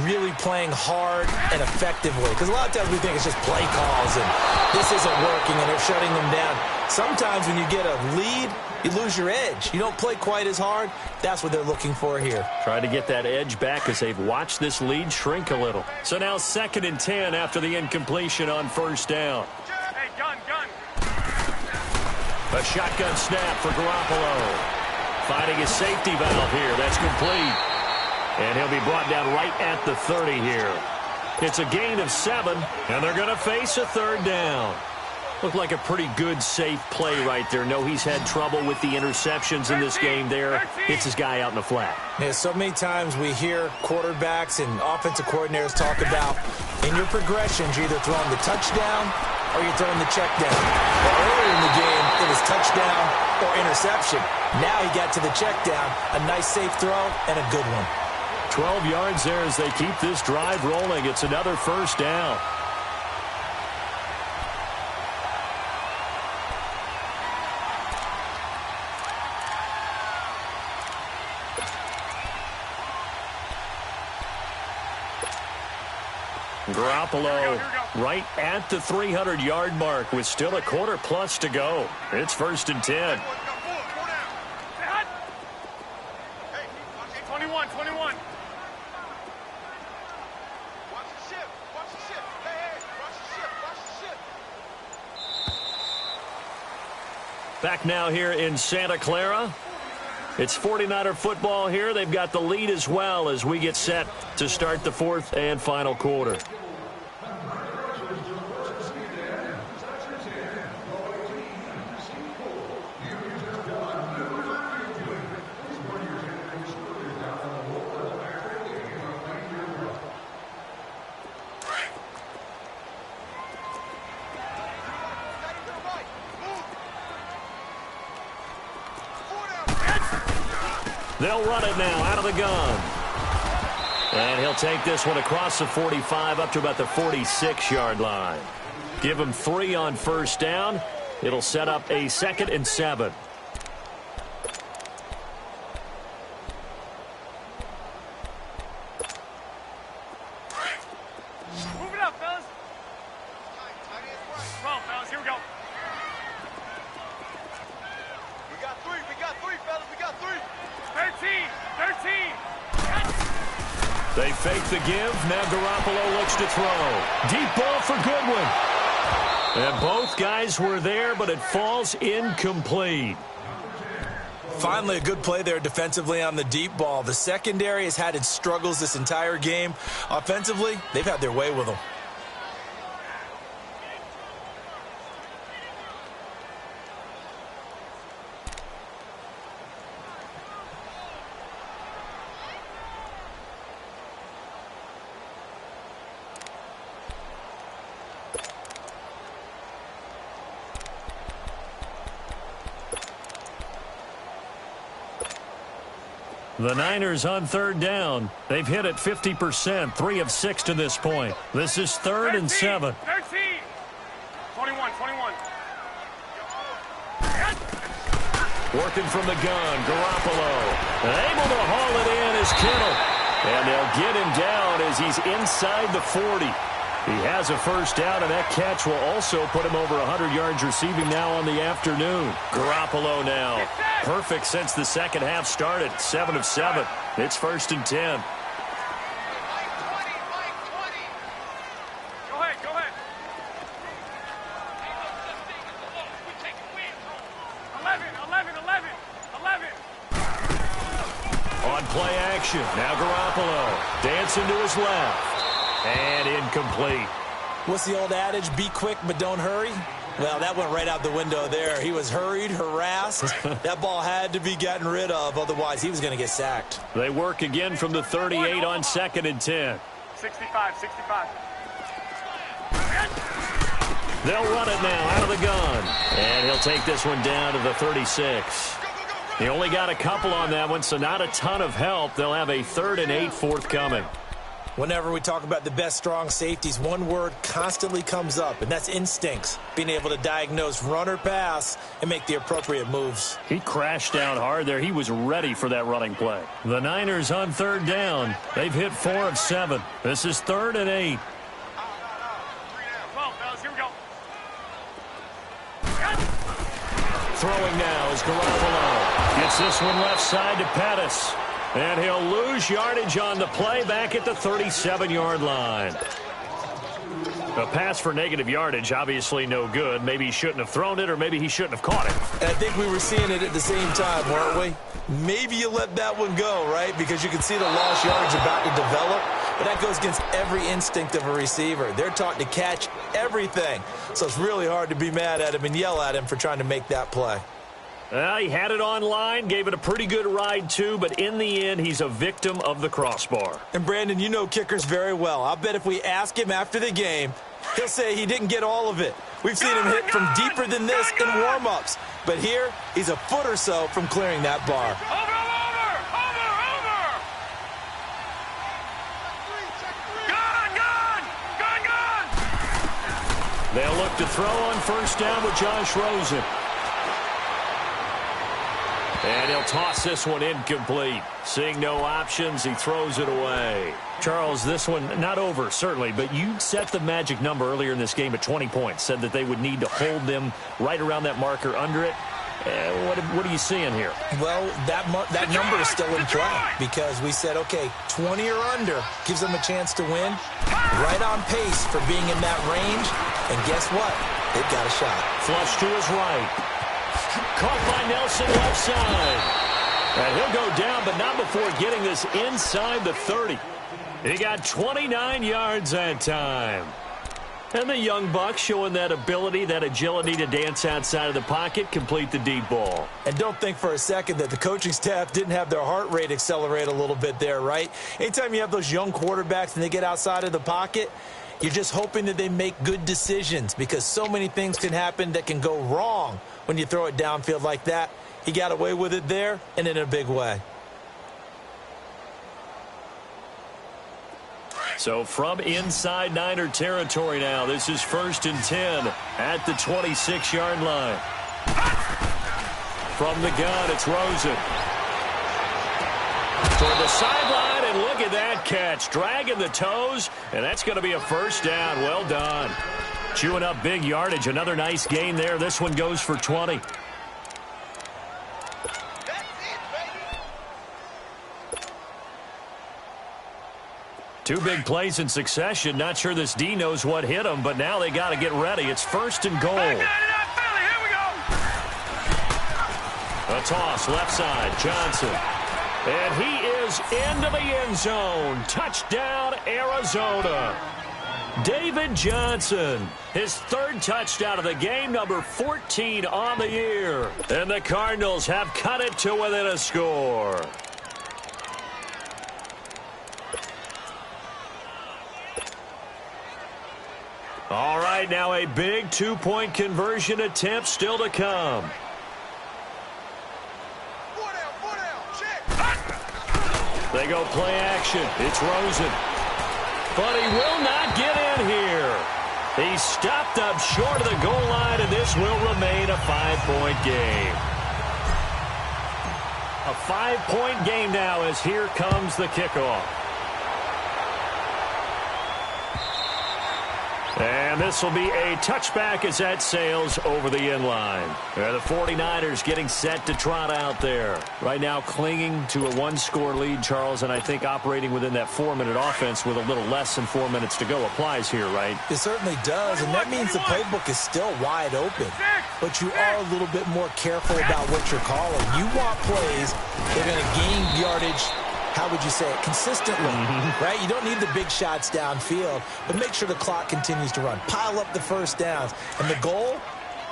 really playing hard and effectively. Because a lot of times we think it's just play calls and this isn't working and they're shutting them down. Sometimes when you get a lead, you lose your edge. You don't play quite as hard. That's what they're looking for here. Try to get that edge back as they've watched this lead shrink a little. So now 2nd and 10 after the incompletion on 1st down. Hey, gun. A shotgun snap for Garoppolo. Finding his safety valve here. That's complete. And he'll be brought down right at the 30 here. It's a gain of 7, and they're going to face a 3rd down. Looked like a pretty good, safe play right there. No, he's had trouble with the interceptions in this game there. Hits his guy out in the flat. Yeah, so many times we hear quarterbacks and offensive coordinators talk about in your progressions, you're either throwing the touchdown or you're throwing the check down. Well, earlier in the game, it was touchdown or interception. Now he got to the check down, a nice safe throw and a good one. 12 yards there as they keep this drive rolling. It's another 1st down. Garoppolo right at the 300-yard mark with still a quarter plus to go. It's 1st and 10. 21. Back now here in Santa Clara. It's 49er football here. They've got the lead as well as we get set to start the 4th and final quarter. They'll run it now out of the gun. And he'll take this one across the 45 up to about the 46-yard line. Give him 3 on first down. It'll set up a 2nd and 7. Move it up, fellas. 12, fellas. Here we go. We got three, fellas. We got 3. 13. They fake the give. Now Garoppolo looks to throw. Deep ball for Goodwin. And both guys were there, but it falls incomplete. Finally, a good play there defensively on the deep ball. The secondary has had its struggles this entire game. Offensively, they've had their way with them. The Niners on 3rd down. They've hit it 50%, 3 of 6 to this point. This is 3rd and 7. 13. 21. Working from the gun, Garoppolo. Able to haul it in is Kittle. And they'll get him down as he's inside the 40. He has a first down, and that catch will also put him over 100 yards receiving now on the afternoon. Garoppolo now. Perfect since the second half started. 7 of 7. It's 1st and 10. Go ahead. 11. On play action. Now Garoppolo. Dancing to his left. And incomplete. What's the old adage? Be quick, but don't hurry. Well, that went right out the window there. He was hurried, harassed. That ball had to be gotten rid of. Otherwise, he was going to get sacked. They work again from the 38 on 2nd and 10. 65. They'll run it now out of the gun. And he'll take this one down to the 36. He only got a couple on that one, so not a ton of help. They'll have a 3rd and 8 forthcoming. Whenever we talk about the best strong safeties, one word constantly comes up, and that's instincts. Being able to diagnose run or pass and make the appropriate moves. He crashed down hard there. He was ready for that running play. The Niners on 3rd down. They've hit 4 of 7. This is 3rd and 8. 12, fellas. Here we go. Throwing now is Garoppolo. Gets this one left side to Pettis. And he'll lose yardage on the play back at the 37-yard line. A pass for negative yardage, obviously no good. Maybe he shouldn't have thrown it, or maybe he shouldn't have caught it. And I think we were seeing it at the same time, weren't we? Maybe you let that one go, right? Because you can see the lost yardage about to develop. But that goes against every instinct of a receiver. They're taught to catch everything. So it's really hard to be mad at him and yell at him for trying to make that play. He had it online, gave it a pretty good ride, too, but in the end, he's a victim of the crossbar. And, Brandon, you know kickers very well. I'll bet if we ask him after the game, he'll say he didn't get all of it. We've seen him hit from deeper than this in warm-ups. But here, he's a foot or so from clearing that bar. Over! Gun! They'll look to throw on first down with Josh Rosen. And he'll toss this one incomplete. Seeing no options, he throws it away. Charles, this one not over, certainly, but you set the magic number earlier in this game at 20 points. Said that they would need to hold them right around that marker under it. What are you seeing here? Well, that number is still in play because we said, okay, 20 or under gives them a chance to win. Right on pace for being in that range. And guess what? They've got a shot. Flush to his right. Caught by Nelson left side. And he'll go down, but not before getting this inside the 30. He got 29 yards that time. And the young buck showing that ability, that agility to dance outside of the pocket, complete the deep ball. And don't think for a second that the coaching staff didn't have their heart rate accelerate a little bit there, right? Anytime you have those young quarterbacks and they get outside of the pocket, you're just hoping that they make good decisions because so many things can happen that can go wrong when you throw it downfield like that. He got away with it there and in a big way. So from inside Niner territory now, this is 1st and 10 at the 26-yard line. From the gun, it's Rosen. Toward the sideline, and look at that catch. Dragging the toes, and that's going to be a first down. Well done. Chewing up big yardage. Another nice gain there. This one goes for 20. Two big plays in succession. Not sure this D knows what hit him, but now they got to get ready. It's 1st and goal. A toss, left side, Johnson. And he is into the end zone. Touchdown, Arizona. David Johnson, his 3rd touchdown of the game, number 14 on the year. And the Cardinals have cut it to within a score. All right, now a big 2-point conversion attempt still to come. They go play action. It's Rosen. But he will not get in here. He stopped up short of the goal line, and this will remain a 5-point game. A 5-point game now as here comes the kickoff. And this will be a touchback as that sails over the end line. The 49ers getting set to trot out there. Right now clinging to a 1-score lead, Charles, and I think operating within that 4-minute offense with a little less than 4 minutes to go applies here, right? It certainly does, and that means the playbook is still wide open. But you are a little bit more careful about what you're calling. You want plays that are going to gain yardage, how would you say it, consistently, right? You don't need the big shots downfield, but make sure the clock continues to run. Pile up the first downs. And the goal,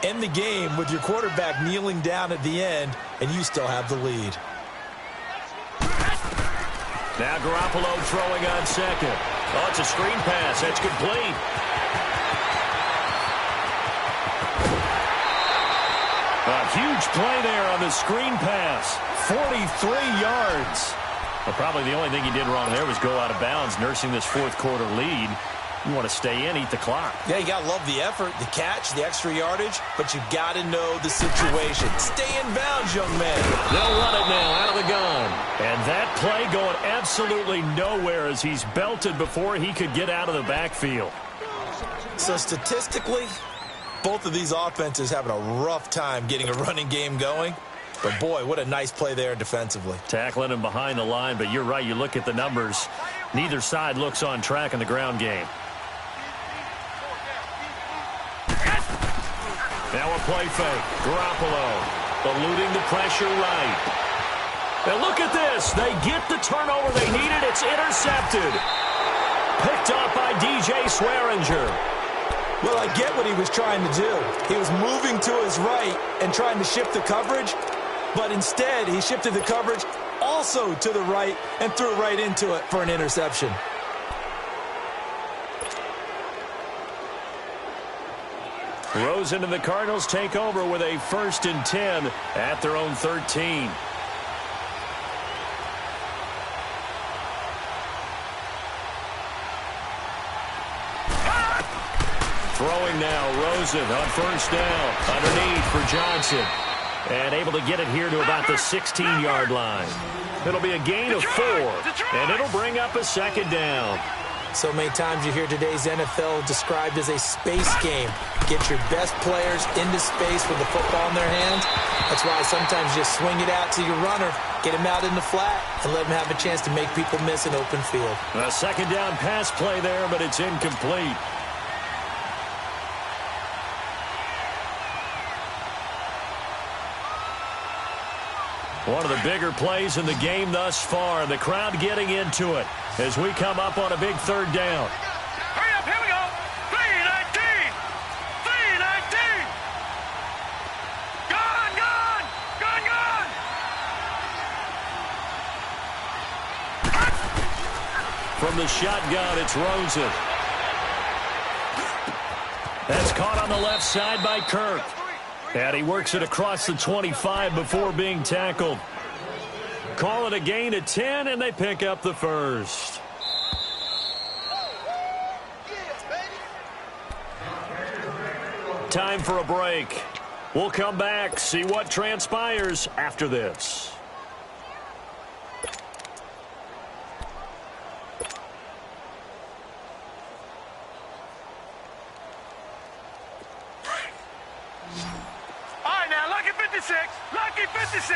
end the game with your quarterback kneeling down at the end, and you still have the lead. Now Garoppolo throwing on second. Oh, it's a screen pass. That's complete. A huge play there on the screen pass. 43 yards. Well, probably the only thing he did wrong there was go out of bounds, nursing this 4th quarter lead. You want to stay in, eat the clock. Yeah, you got to love the effort, the catch, the extra yardage, but you got to know the situation. Stay in bounds, young man. They'll run it now out of the gun. And that play going absolutely nowhere as he's belted before he could get out of the backfield. So statistically, both of these offenses having a rough time getting a running game going. But, boy, what a nice play there defensively. Tackling him behind the line, but you're right. You look at the numbers. Neither side looks on track in the ground game. Now a play fake. Garoppolo eluding the pressure right. And look at this. They get the turnover they needed. It's intercepted. Picked up by DJ Swearinger. Well, I get what he was trying to do. He was moving to his right and trying to shift the coverage. But instead, he shifted the coverage also to the right and threw right into it for an interception. Rosen and the Cardinals take over with a 1st and 10 at their own 13. Throwing now, Rosen on 1st down. Underneath for Johnson. And able to get it here to about the 16-yard line. It'll be a gain of 4, and it'll bring up a 2nd down. So many times you hear today's NFL described as a space game. Get your best players into space with the football in their hands. That's why sometimes you swing it out to your runner, get him out in the flat, and let him have a chance to make people miss an open field. A 2nd down pass play there, but it's incomplete. One of the bigger plays in the game thus far. The crowd getting into it as we come up on a big 3rd down. Hurry up, here we go. 3-19. 3-19. Gone, gone. Gone, gone. From the shotgun, it's Rosen. That's caught on the left side by Kirk. And he works it across the 25 before being tackled. Call it a gain of 10, and they pick up the 1st. time for a break. We'll come back, see what transpires after this. All right, now, lucky 56. Lucky 56.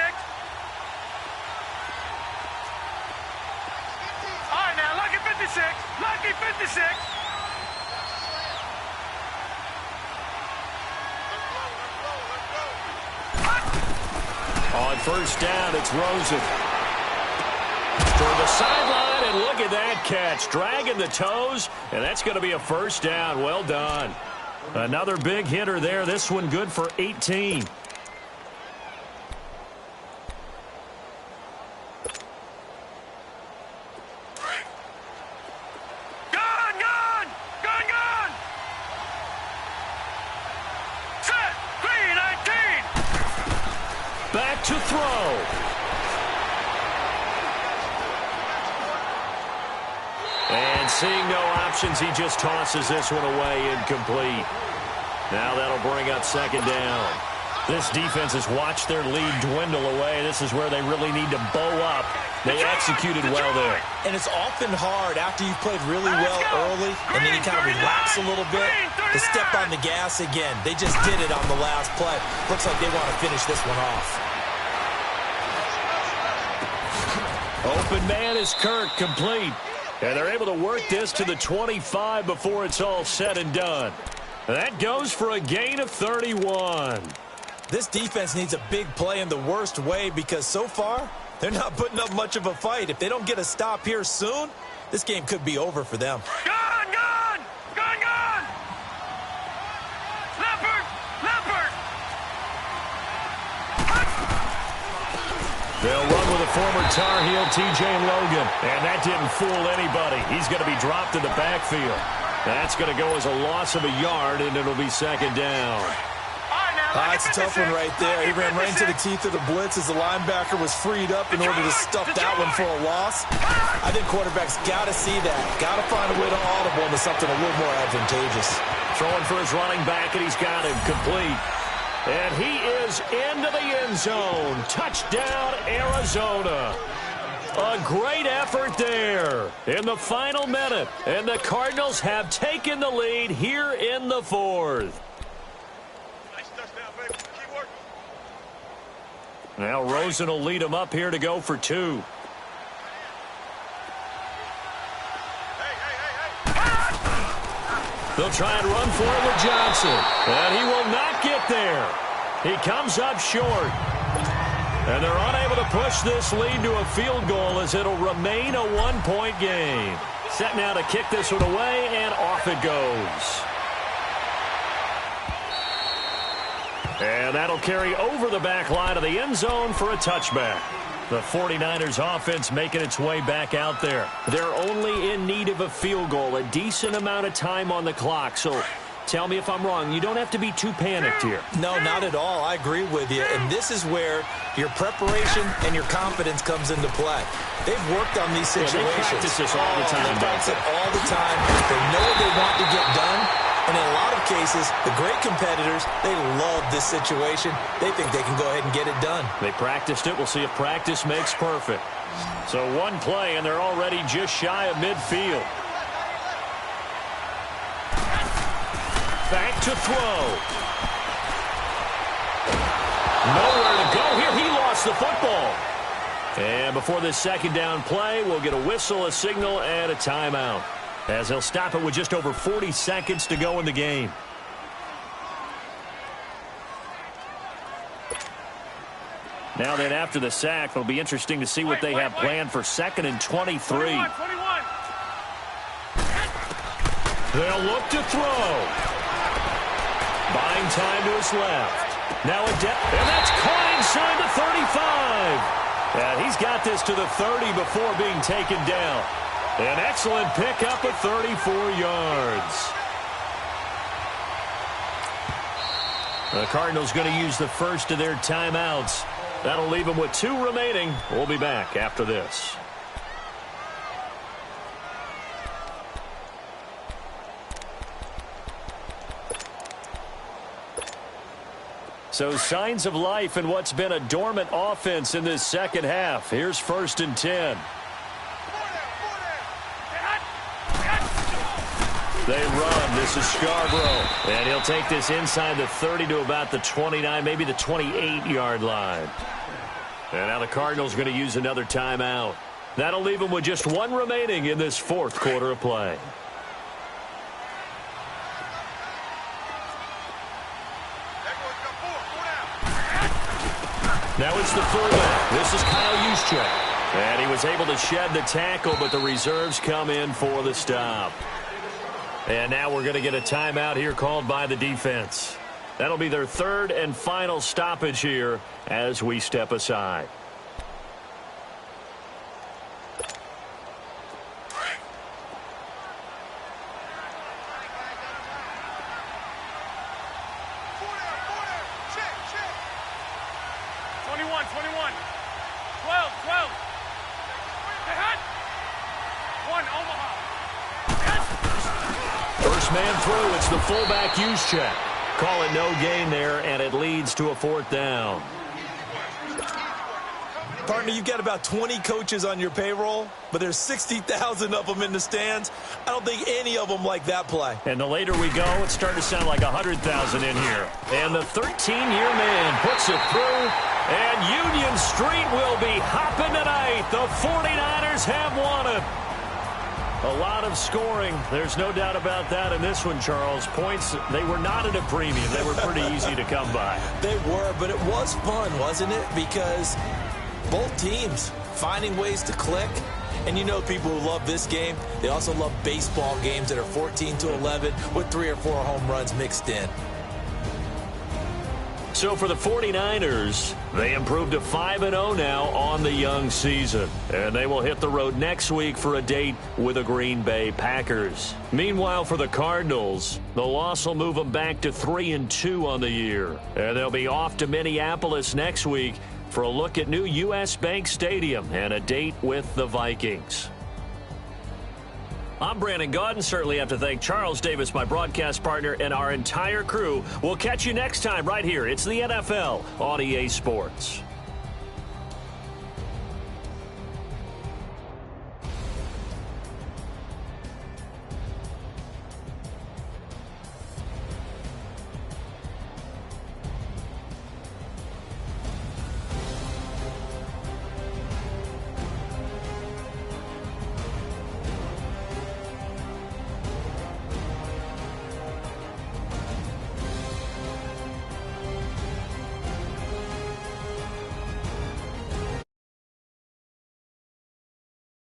All right, now, lucky 56. Lucky 56. On first down, it's Rosen. Toward the sideline, and look at that catch. Dragging the toes, and that's going to be a first down. Well done. Another big hitter there. This one good for 18. Back to throw. And seeing no options, he just tosses this one away, incomplete. Now that'll bring up second down. This defense has watched their lead dwindle away. This is where they really need to bow up. They executed well there. And it's often hard after you've played really well early and then you kind of relax a little bit to step on the gas again. They just did it on the last play. Looks like they want to finish this one off. Open man is Kirk, complete. And they're able to work this to the 25 before it's all said and done. That goes for a gain of 31. This defense needs a big play in the worst way because so far, they're not putting up much of a fight. If they don't get a stop here soon, this game could be over for them. Gone, gone! Gone, gone! Leopard! Leopard! They'll run with a former Tar Heel, T.J. Logan. And that didn't fool anybody. He's going to be dropped in the backfield. That's going to go as a loss of a yard, and it'll be second down. That's a tough one right there. He ran right into the teeth of the blitz as the linebacker was freed up in order to stuff that one for a loss. I think quarterbacks got to see that. Got to find a way to audible into something a little more advantageous. Throwing for his running back, and he's got him complete. And he is into the end zone. Touchdown, Arizona. A great effort there in the final minute. And the Cardinals have taken the lead here in the fourth. Now Rosen will lead him up here to go for two. They'll try and run for it with Johnson. And he will not get there. He comes up short. And they're unable to push this lead to a field goal as it'll remain a one-point game. Set now to kick this one away, and off it goes. And that'll carry over the back line of the end zone for a touchback. The 49ers offense making its way back out there. They're only in need of a field goal, a decent amount of time on the clock. So tell me if I'm wrong. You don't have to be too panicked here. No, not at all. I agree with you. And this is where your preparation and your confidence comes into play. They've worked on these situations. Yeah, they practice this all the time. They practice it all the time. They know what they want to get done. And in a lot of cases, the great competitors, they love this situation. They think they can go ahead and get it done. They practiced it. We'll see if practice makes perfect. So one play, and they're already just shy of midfield. Back to throw. Nowhere to go here. He lost the football. And before this second down play, we'll get a whistle, a signal, and a timeout, as they'll stop it with just over 40 seconds to go in the game. Now then, after the sack, it'll be interesting to see what they have planned for 2nd and 23. 21. They'll look to throw. Buying time to his left. Now a and that's caught inside the 35. And he's got this to the 30 before being taken down. An excellent pickup of 34 yards. The Cardinals going to use the first of their timeouts. That'll leave them with 2 remaining. We'll be back after this. So signs of life in what's been a dormant offense in this second half. Here's 1st and 10. They run. This is Scarborough. And he'll take this inside the 30 to about the 29, maybe the 28-yard line. And now the Cardinals are going to use another timeout. That'll leave them with just one remaining in this 4th quarter of play. Now it's the fullback. This is Kyle Juszczyk. And he was able to shed the tackle, but the reserves come in for the stop. And now we're going to get a timeout here called by the defense. That'll be their 3rd and final stoppage here as we step aside. Man through. It's the fullback Juszczyk. Call it no gain there, and it leads to a 4th down. Partner, you've got about 20 coaches on your payroll, but there's 60,000 of them in the stands. I don't think any of them like that play. And the later we go, it's starting to sound like 100,000 in here. And the 13-year man puts it through, and Union Street will be hopping tonight. The 49ers have won it. A lot of scoring. There's no doubt about that in this one, Charles. Points, they were not at a premium. They were pretty easy to come by. They were, but it was fun, wasn't it? Because both teams finding ways to click. And you know people who love this game, they also love baseball games that are 14-11 with 3 or 4 home runs mixed in. So for the 49ers, they improved to 5-0 now on the young season. And they will hit the road next week for a date with the Green Bay Packers. Meanwhile, for the Cardinals, the loss will move them back to 3-2 on the year. And they'll be off to Minneapolis next week for a look at new U.S. Bank Stadium and a date with the Vikings. I'm Brandon Gaudin. Certainly have to thank Charles Davis, my broadcast partner, and our entire crew. We'll catch you next time right here. It's the NFL on EA Sports.